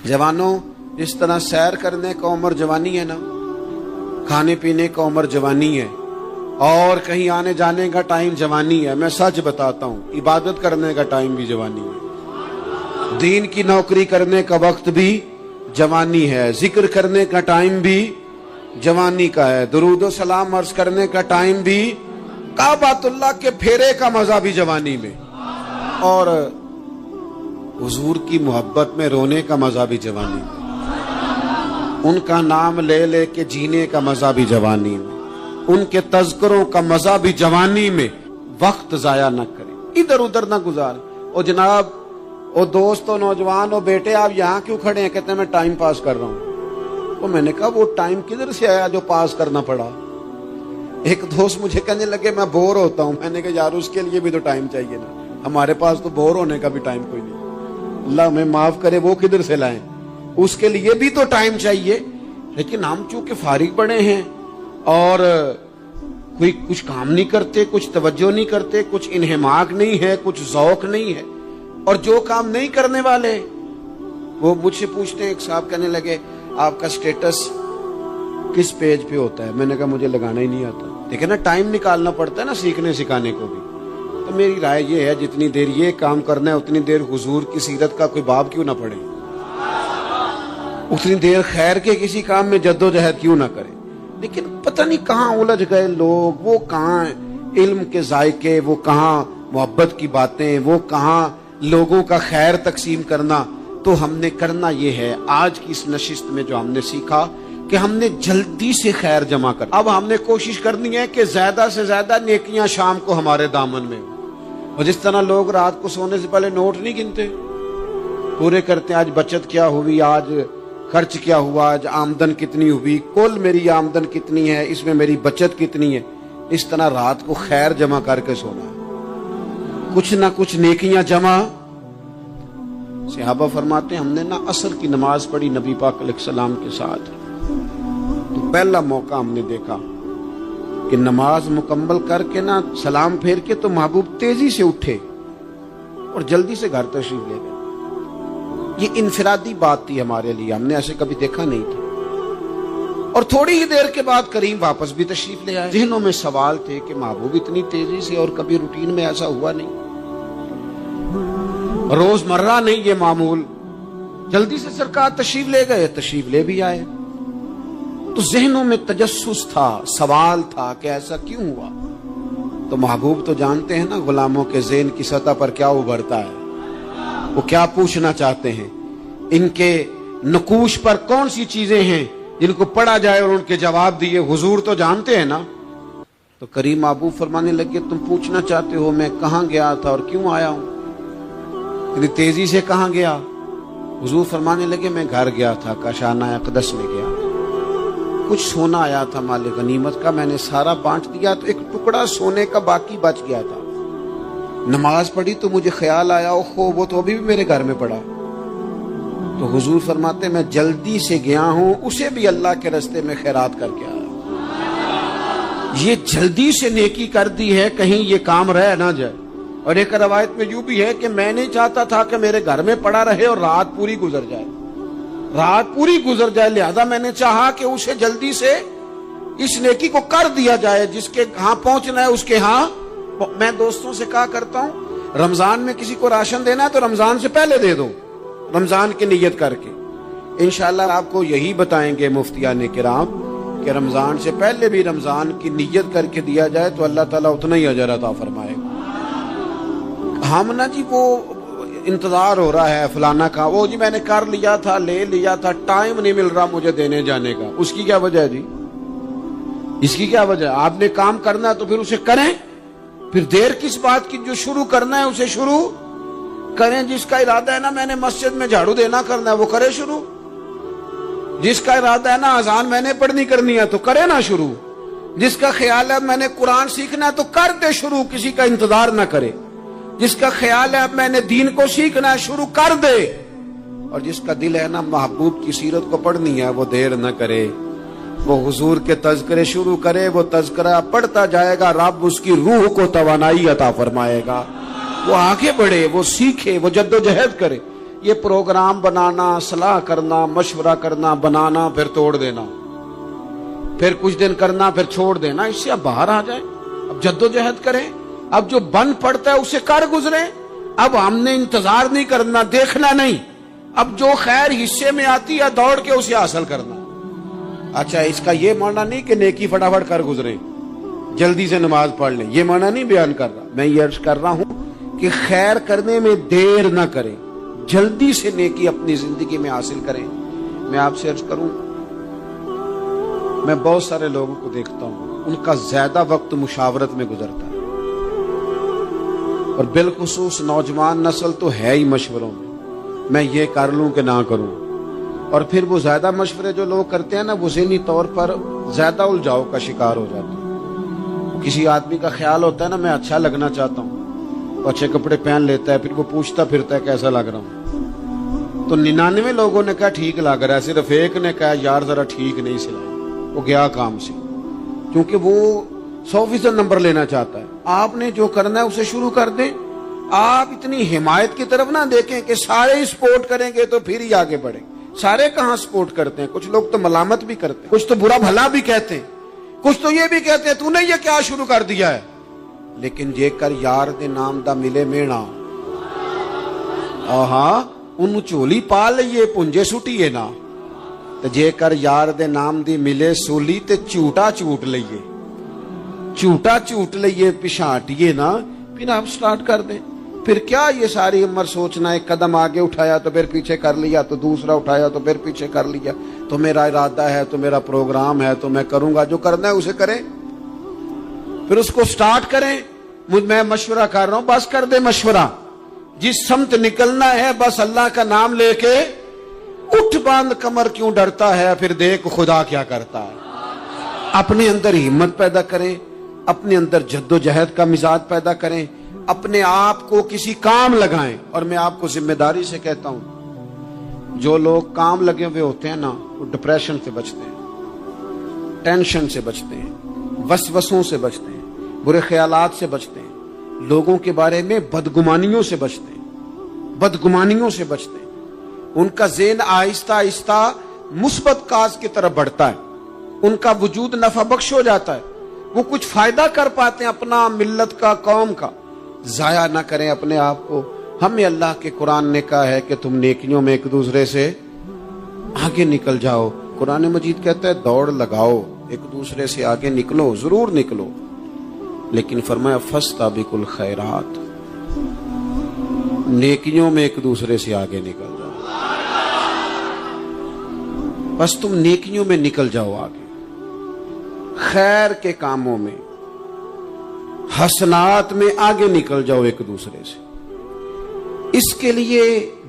जवानों, जिस तरह सैर करने का उम्र जवानी है ना, खाने पीने का उम्र जवानी है, और कहीं आने जाने का टाइम जवानी है। मैं सच बताता हूँ, इबादत करने का टाइम भी जवानी है, दीन की नौकरी करने का वक्त भी जवानी है, जिक्र करने का टाइम भी जवानी का है, दुरूद व सलाम अर्ज करने का टाइम भी, काबातुल्लाह के फेरे का मजा भी जवानी में, और हुजूर की मोहब्बत में रोने का मजा भी जवानी में, उनका नाम ले ले के जीने का मजा भी जवानी में, उनके तज़किरों का मजा भी जवानी में। वक्त जाया न करें, इधर उधर न गुजार। ओ जनाब, ओ दोस्त, ओ नौजवान, ओ बेटे, आप यहाँ क्यों खड़े हैं? कहते हैं मैं टाइम पास कर रहा हूँ। तो मैंने कहा वो टाइम किधर से आया जो पास करना पड़ा? एक दोस्त मुझे कहने लगे मैं बोर होता हूँ। मैंने कहा यार उसके लिए भी तो टाइम चाहिए ना, हमारे पास तो बोर होने का भी टाइम कोई नहीं। अल्लाह हमें माफ करे, वो किधर से लाएं? उसके लिए भी तो टाइम चाहिए। लेकिन हम चूंकि फारिग बड़े हैं और कोई कुछ काम नहीं करते, कुछ तवज्जो नहीं करते, कुछ इन्हेमाक नहीं है, कुछ ज़ौक नहीं है, और जो काम नहीं करने वाले वो मुझसे पूछते हैं। एक साहब कहने लगे आपका स्टेटस किस पेज पे होता है? मैंने कहा मुझे लगाना ही नहीं आता। देखिए ना, टाइम निकालना पड़ता है ना सीखने सिखाने को भी। तो मेरी राय ये है, जितनी देर ये काम करना है उतनी देर हुजूर की सीरत का कोई बाब क्यों ना पढ़े, उतनी देर खैर के किसी काम में जद्दोजहद क्यों ना करें। लेकिन पता नहीं कहाँ उलझ गए लोग, वो कहाँ इल्म के जायके, वो कहाँ मोहब्बत की बातें, वो कहाँ लोगों का खैर तकसीम करना। तो हमने करना ये है, आज की इस नशिस्त में जो हमने सीखा कि हमने जल्दी से खैर जमा कर, अब हमने कोशिश करनी है कि ज्यादा से ज्यादा नेकियां शाम को हमारे दामन में हो। और जिस तरह लोग रात को सोने से पहले नोट नहीं गिनते, पूरे करते आज बचत क्या हुई, आज खर्च क्या हुआ, आज आमदन कितनी हुई, कुल मेरी आमदन कितनी है, इसमें मेरी बचत कितनी है। इस तरह रात को खैर जमा करके सोना, कुछ ना कुछ नेकियां जमा। सहाबा फरमाते हैं हमने ना असर की नमाज पढ़ी नबी पाक अलैहिस्सलाम के साथ, तो पहला मौका हमने देखा कि नमाज मुकम्मल करके ना सलाम फेर के तो महबूब तेजी से उठे और जल्दी से घर तशरीफ ले गए। ये इनफिरादी बात थी हमारे लिए, हमने ऐसे कभी देखा नहीं था। और थोड़ी ही देर के बाद करीम वापस भी तशरीफ ले आए। ज़हनों में सवाल थे कि महबूब इतनी तेजी से, और कभी रूटीन में ऐसा हुआ नहीं, रोजमर्रा नहीं ये मामूल। जल्दी से सरकार तशरीफ ले गए, तशरीफ ले भी आए। तो ज़हनों में तजस्सुस था, सवाल था कि ऐसा क्यों हुआ। तो महबूब तो जानते हैं ना गुलामों के ज़हन की सतह पर क्या उभरता है, वो क्या पूछना चाहते हैं, इनके नकूश पर कौन सी चीजें हैं जिनको पढ़ा जाए और उनके जवाब दिए। हुजूर तो जानते हैं ना। तो करीम महबूब फरमाने लगे तुम पूछना चाहते हो मैं कहाँ गया था और क्यों आया हूं, इतनी तेजी से कहाँ गया? हुजूर फरमाने लगे मैं घर गया था, काशाना अक़दस में गया, कुछ सोना आया था माले गनीमत का, मैंने सारा बांट दिया, तो एक टुकड़ा सोने का बाकी बच गया था। नमाज पढ़ी तो मुझे ख्याल आया ओहो वो तो अभी भी मेरे घर में पड़ा। तो हुजूर फरमाते मैं जल्दी से गया हूं, उसे भी अल्लाह के रास्ते में खैरात करके आया। ये जल्दी से नेकी कर दी है, कहीं ये काम रह ना जाए। और एक रवायत में यूं भी है कि मैं नहीं चाहता था कि मेरे घर में पड़ा रहे और रात पूरी गुजर जाए, रात पूरी गुजर जाए, लिहाजा मैंने चाहा कि उसे जल्दी से इस नेकी को कर दिया जाए, जिसके यहाँ पहुंचना है उसके यहाँ। मैं दोस्तों से कहा करता हूँ रमजान में किसी को राशन देना है तो रमजान से पहले दे दो, रमजान की नियत करके। इंशाअल्लाह आपको यही बताएंगे मुफ्तियाने किराम कि रमजान से पहले भी रमजान की नियत करके दिया जाए तो अल्लाह ताला उतना ही अजर अता फरमाएगा। हम ना जी वो इंतजार हो रहा है फलाना का, वो जी मैंने कर लिया था, ले लिया था, टाइम नहीं मिल रहा मुझे देने जाने का। उसकी क्या वजह है जी, इसकी क्या वजह? आपने काम करना है तो फिर उसे करें, फिर देर किस बात की? जो शुरू करना है उसे शुरू करें। जिसका इरादा है ना मैंने मस्जिद में झाड़ू देना करना है वो करे शुरू, जिसका इरादा है ना अजान मैंने पढ़नी करनी है तो करे ना शुरू, जिसका ख्याल है मैंने कुरान सीखना है तो कर दे शुरू, किसी का इंतजार ना करे, जिसका ख्याल है मैंने दीन को सीखना है शुरू कर दे, और जिसका दिल है ना महबूब की सीरत को पढ़नी है वो देर न करे, वो हुजूर के तज़किरे शुरू करे, वो तज़किरा पढ़ता जाएगा, रब उसकी रूह को तवानाई अता फरमाएगा, वो आगे बढ़े, वो सीखे, वो जद्दोजहद करे। یہ پروگرام بنانا، صلاح کرنا، مشورہ کرنا، بنانا، پھر توڑ دینا، پھر کچھ دن کرنا، پھر چھوڑ دینا، اس سے اب باہر آ جائیں، اب جدوجہد کریں، اب جو بن پڑتا ہے اسے کر گزریں۔ اب ہم نے انتظار نہیں کرنا، دیکھنا نہیں، اب جو خیر حصے میں آتی ہے دوڑ کے اسے حاصل کرنا۔ اچھا، اس کا یہ معنی نہیں کہ نیکی فٹافٹ کر گزریں، جلدی سے نماز پڑھ لیں، یہ معنی نہیں بیان کر رہا۔ میں یہ عرض کر رہا ہوں کہ خیر کرنے میں دیر نہ کریں، جلدی سے نیکی اپنی زندگی میں حاصل کریں۔ میں آپ سے عرض کروں، میں بہت سارے لوگوں کو دیکھتا ہوں، ان کا زیادہ وقت مشاورت میں گزرتا ہے، اور بالخصوص نوجوان نسل تو ہے ہی مشوروں میں یہ کر لوں کہ نہ کروں، اور پھر وہ زیادہ مشورے جو لوگ کرتے ہیں نا، وہ ذہنی طور پر زیادہ الجھاؤ کا شکار ہو جاتے ہیں۔ کسی آدمی کا خیال ہوتا ہے نا، میں اچھا لگنا چاہتا ہوں، تو اچھے کپڑے پہن لیتا ہے، پھر وہ پوچھتا پھرتا ہے کیسا لگ رہا ہوں، تو 99 لوگوں نے کہا ٹھیک لگ رہا ہے، صرف ایک نے کہا یار ذرا ٹھیک نہیں سلائی، وہ گیا کام سے، کیونکہ وہ 100% نمبر لینا چاہتا ہے۔ آپ نے جو کرنا ہے اسے شروع کر دیں، آپ اتنی حمایت کی طرف نہ دیکھیں کہ سارے سپورٹ کریں گے تو پھر ہی آگے بڑھیں۔ سارے کہاں سپورٹ کرتے ہیں، کچھ لوگ تو ملامت بھی کرتے ہیں، کچھ تو برا بھلا بھی کہتے ہیں، کچھ تو یہ بھی کہتے ہیں تو نے یہ کیا شروع کر دیا ہے۔ لیکن جے کر یار دے نام دا ملے مینا، آہاں انہوں چولی پا لئیے پنجے سٹیے نا، تو جے کر یار دے نام دی ملے سولی تے چوٹا چوٹ لئیے، چوٹا چوٹ لئیے، پشانٹیے نا، پھر آپ سٹارٹ کر دیں۔ پھر کیا یہ ساری عمر سوچنا، ایک قدم آگے اٹھایا تو پھر پیچھے کر لیا، تو دوسرا اٹھایا تو پھر پیچھے کر لیا، تو میرا ارادہ ہے، تو میرا پروگرام ہے، تو میں کروں گا، جو کرنا ہے اسے کریں، پھر اس کو سٹارٹ کریں۔ میں مشورہ کر رہا ہوں، بس کر دے مشورہ، جس سمت نکلنا ہے بس اللہ کا نام لے کے اٹھ، باندھ کمر کیوں ڈرتا ہے، پھر دیکھ خدا کیا کرتا ہے۔ اپنے اندر ہمت پیدا کریں، اپنے اندر جد و جہد کا مزاج پیدا کریں، اپنے آپ کو کسی کام لگائیں۔ اور میں آپ کو ذمہ داری سے کہتا ہوں، جو لوگ کام لگے ہوئے ہوتے ہیں نا، وہ ڈپریشن سے بچتے ہیں، ٹینشن سے بچتے ہیں، وسوسوں سے بچتے ہیں، برے خیالات سے بچتے ہیں، لوگوں کے بارے میں بدگمانیوں سے بچتے ہیں، بدگمانیوں سے بچتے ہیں۔ ان کا ذہن آہستہ آہستہ مثبت کاز کی طرف بڑھتا ہے، ان کا وجود نفع بخش ہو جاتا ہے، وہ کچھ فائدہ کر پاتے ہیں اپنا، ملت کا، قوم کا۔ ضائع نہ کریں اپنے آپ کو۔ ہمیں اللہ کے قرآن نے کہا ہے کہ تم نیکیوں میں ایک دوسرے سے آگے نکل جاؤ۔ قرآن مجید کہتا ہے دوڑ لگاؤ، ایک دوسرے سے آگے نکلو، ضرور نکلو، لیکن فرمایا فاستبقوا الخیرات، نیکیوں میں ایک دوسرے سے آگے نکل جاؤ، بس تم نیکیوں میں نکل جاؤ آگے، خیر کے کاموں میں، حسنات میں آگے نکل جاؤ ایک دوسرے سے۔ اس کے لیے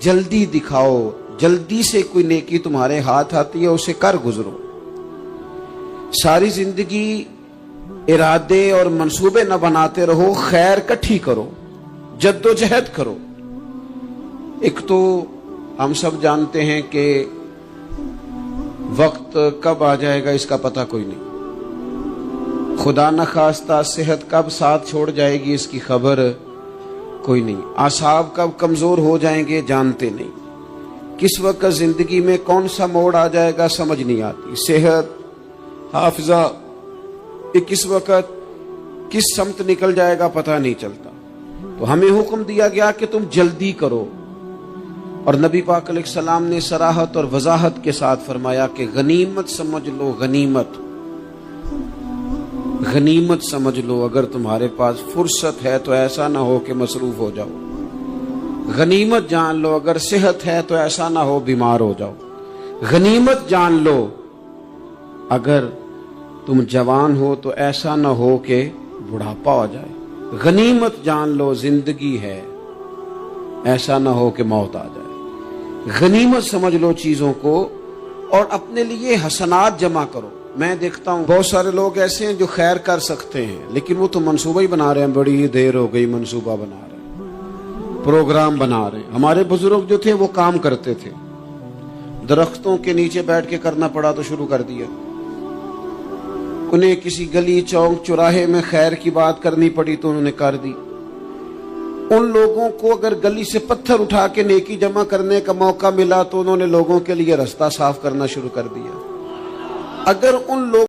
جلدی دکھاؤ، جلدی سے کوئی نیکی تمہارے ہاتھ آتی ہے اسے کر گزرو۔ ساری زندگی ارادے اور منصوبے نہ بناتے رہو، خیر کٹھی کرو، جد و جہد کرو۔ ایک تو ہم سب جانتے ہیں کہ وقت کب آ جائے گا اس کا پتہ کوئی نہیں، خدا نخواستہ صحت کب ساتھ چھوڑ جائے گی اس کی خبر کوئی نہیں، اعصاب کب کمزور ہو جائیں گے جانتے نہیں، کس وقت زندگی میں کون سا موڑ آ جائے گا سمجھ نہیں آتی، صحت، حافظہ، کس وقت کس سمت نکل جائے گا پتہ نہیں چلتا۔ تو ہمیں حکم دیا گیا کہ تم جلدی کرو، اور نبی پاک علیہ السلام نے صراحت اور وضاحت کے ساتھ فرمایا کہ غنیمت سمجھ لو، غنیمت، غنیمت سمجھ لو، اگر تمہارے پاس فرصت ہے تو ایسا نہ ہو کہ مصروف ہو جاؤ، غنیمت جان لو، اگر صحت ہے تو ایسا نہ ہو بیمار ہو جاؤ، غنیمت جان لو، اگر تم جوان ہو تو ایسا نہ ہو کہ بڑھاپا ہو جائے، غنیمت جان لو زندگی ہے، ایسا نہ ہو کہ موت آ جائے، غنیمت سمجھ لو چیزوں کو، اور اپنے لیے حسنات جمع کرو۔ میں دیکھتا ہوں بہت سارے لوگ ایسے ہیں جو خیر کر سکتے ہیں، لیکن وہ تو منصوبہ ہی بنا رہے ہیں، بڑی دیر ہو گئی منصوبہ بنا رہے ہیں، پروگرام بنا رہے ہیں۔ ہمارے بزرگ جو تھے وہ کام کرتے تھے، درختوں کے نیچے بیٹھ کے کرنا پڑا تو شروع کر دیا، انہیں کسی گلی چوک چوراہے میں خیر کی بات کرنی پڑی تو انہوں نے کر دی، उन लोगों को अगर गली से पत्थर उठा के नेकी जमा करने का मौका मिला तो उन्होंने लोगों के लिए रास्ता साफ करना शुरू कर दिया। अगर उन लोग